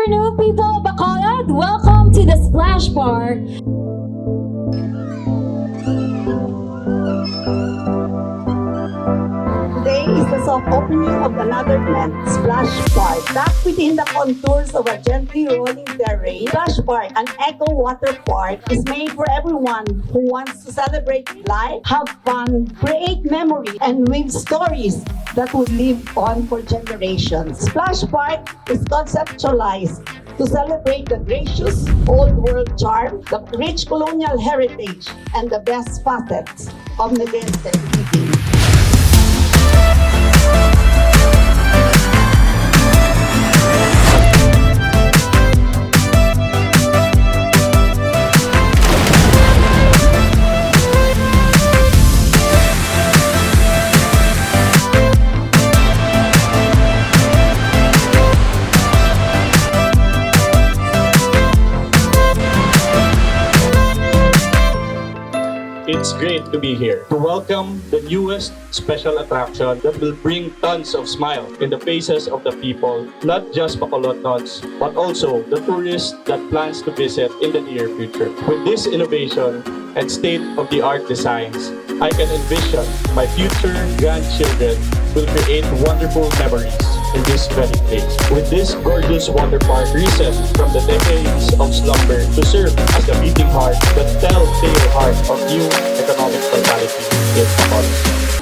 afternoon, people of Bacolod. Welcome to the Splash Bar. Today is the soft opening of another plant, Splash Park. Tucked within the contours of a gently rolling terrain, Splash Park, an eco water park, is made for everyone who wants to celebrate life, have fun, create memories, and weave stories that would live on for generations. Splash Park is conceptualized to celebrate the gracious old world charm, the rich colonial heritage, and the best facets of Negense living. It's great to be here to welcome the newest special attraction that will bring tons of smile in the faces of the people, not just Bacolodons, but also the tourists that plans to visit in the near future. With this innovation and state-of-the-art designs, I can envision my future grandchildren will create wonderful memories in this very place. With this gorgeous water park reset from the decades of slumber to serve as the beating heart, the telltale heart of new economic vitality in Bacolod.